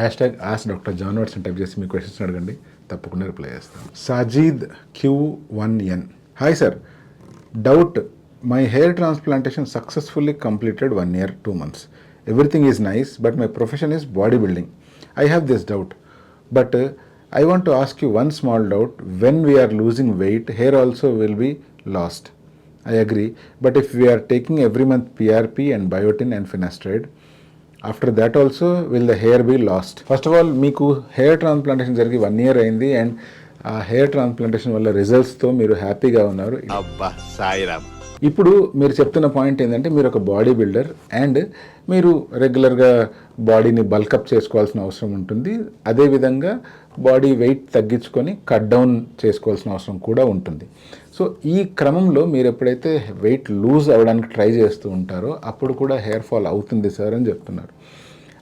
Hashtag ask doctor John Watson type చేసి మీ questions అడగండి, తప్పకుండా రిప్లై చేస్తాను. Sajid Q1N. Hi sir, doubt. My hair transplantation successfully completed 1 year 2 months. Everything is nice, but my profession is bodybuilding. I have this doubt. But I want to ask you one small doubt. When we are losing weight, hair also will be lost. I agree. But if we are taking every month PRP and biotin and finasteride, after that also will the hair be lost? First of all, మీకు hair transplantation జరిగి 1 year అయింది and ఆ hair transplantation వల్ల రిజల్ట్స్తో మీరు హ్యాపీగా ఉన్నారు. అబ్బా సాయిరామ్. ఇప్పుడు మీరు చెప్తున్న పాయింట్ ఏంటంటే మీరు ఒక బాడీ బిల్డర్ అండ్ మీరు రెగ్యులర్గా బాడీని బల్కప్ చేసుకోవాల్సిన అవసరం ఉంటుంది. అదేవిధంగా బాడీ వెయిట్ తగ్గించుకొని కట్ డౌన్ చేసుకోవాల్సిన అవసరం కూడా ఉంటుంది. సో ఈ క్రమంలో మీరు ఎప్పుడైతే వెయిట్ లూజ్ అవ్వడానికి ట్రై చేస్తూ ఉంటారో అప్పుడు కూడా హెయిర్ ఫాల్ అవుతుంది సార్ అని చెప్తున్నారు.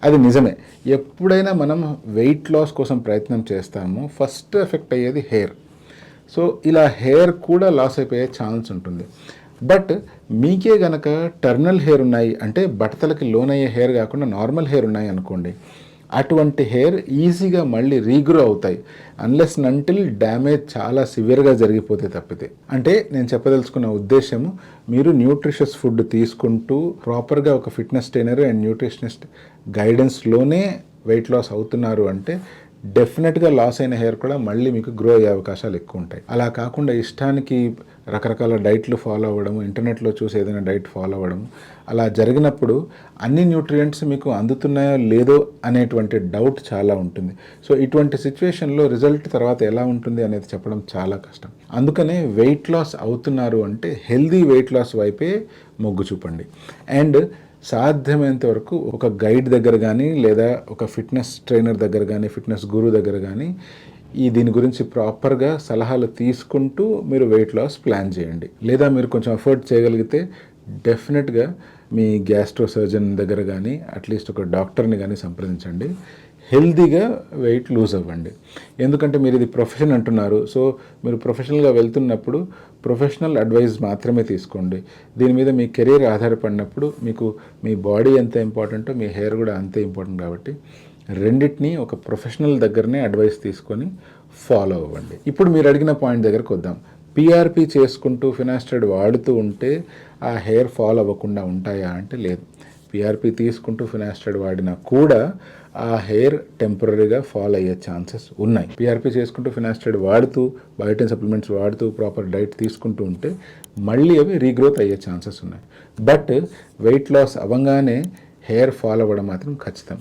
అది నిజమే. ఎప్పుడైనా మనం వెయిట్ లాస్ కోసం ప్రయత్నం చేస్తామో ఫస్ట్ ఎఫెక్ట్ అయ్యేది హెయిర్. సో ఇలా హెయిర్ కూడా లాస్ అయిపోయే ఛాన్స్ ఉంటుంది. బట్ మీకే గనక టర్నల్ హెయిర్ ఉన్నాయి అంటే బట్టతలకి లోనయ్యే హెయిర్ కాకుండా నార్మల్ హెయిర్ ఉన్నాయి అనుకోండి, అటువంటి హెయిర్ ఈజీగా మళ్ళీ రీగ్రో అవుతాయి అన్లెస్ నంటిల్ డ్యామేజ్ చాలా సివియర్గా జరిగిపోతే తప్పితే. అంటే నేను చెప్పదలుచుకున్న ఉద్దేశము, మీరు న్యూట్రిషియస్ ఫుడ్ తీసుకుంటూ ప్రాపర్గా ఒక ఫిట్నెస్ ట్రైనర్ అండ్ న్యూట్రిషనిస్ట్ గైడెన్స్లోనే వెయిట్ లాస్ అవుతున్నారు అంటే డెఫినెట్గా లాస్ అయిన హెయిర్ కూడా మళ్ళీ మీకు గ్రో అయ్యే అవకాశాలు ఎక్కువ ఉంటాయి. అలా కాకుండా ఇష్టానికి రకరకాల డైట్లు ఫాలో అవ్వడము, ఇంటర్నెట్లో చూసి ఏదైనా డైట్ ఫాలో అవ్వడము, అలా జరిగినప్పుడు అన్ని న్యూట్రియంట్స్ మీకు అందుతున్నాయో లేదో అనేటువంటి డౌట్ చాలా ఉంటుంది. సో ఇటువంటి సిచ్యువేషన్లో రిజల్ట్ తర్వాత ఎలా ఉంటుంది అనేది చెప్పడం చాలా కష్టం. అందుకనే వెయిట్ లాస్ అవుతున్నారు అంటే హెల్దీ వెయిట్ లాస్ వైపే మొగ్గు చూపండి. అండ్ సాధ్యమైనంత వరకు ఒక గైడ్ దగ్గర కానీ లేదా ఒక ఫిట్నెస్ ట్రైనర్ దగ్గర కానీ ఫిట్నెస్ గురు దగ్గర కానీ దీని గురించి ప్రాపర్గా సలహాలు తీసుకుంటూ మీరు వెయిట్ లాస్ ప్లాన్ చేయండి. లేదా మీరు కొంచెం అఫోర్డ్ చేయగలిగితే డెఫినెట్గా మీ గ్యాస్ట్రో సర్జన్ దగ్గర కానీ అట్లీస్ట్ ఒక డాక్టర్ని కానీ సంప్రదించండి. హెల్దీగా వెయిట్ లూజ్ అవ్వండి. ఎందుకంటే మీరు ఇది ప్రొఫెషన్ అంటున్నారు. సో మీరు ప్రొఫెషనల్గా వెళ్తున్నప్పుడు ప్రొఫెషనల్ అడ్వైస్ మాత్రమే తీసుకోండి. దీని మీద మీ కెరీర్ ఆధారపడినప్పుడు మీకు మీ బాడీ ఎంత ఇంపార్టెంటో మీ హెయిర్ కూడా అంతే ఇంపార్టెంట్. కాబట్టి రెండింటినీ ఒక ప్రొఫెషనల్ దగ్గరనే అడ్వైస్ తీసుకొని ఫాలో అవ్వండి. ఇప్పుడు మీరు అడిగిన పాయింట్ దగ్గరకు వద్దాం. పిఆర్పి చేసుకుంటూ ఫినాస్టైడ్ వాడుతూ ఉంటే ఆ హెయిర్ ఫాల్ అవ్వకుండా ఉంటాయా అంటే లేదు. పిఆర్పి తీసుకుంటూ ఫినాస్టైడ్ వాడినా కూడా ఆ హెయిర్ టెంపరీగా ఫాల్ అయ్యే ఛాన్సెస్ ఉన్నాయి. పిఆర్పి చేసుకుంటూ ఫినాస్టైడ్ వాడుతూ బయోటిన్ సప్లిమెంట్స్ వాడుతూ ప్రాపర్ డైట్ తీసుకుంటూ ఉంటే మళ్ళీ అవి రీగ్రోత్ అయ్యే ఛాన్సెస్ ఉన్నాయి. బట్ వెయిట్ లాస్ అవ్వగానే హెయిర్ ఫాల్ అవ్వడం మాత్రం ఖచ్చితం.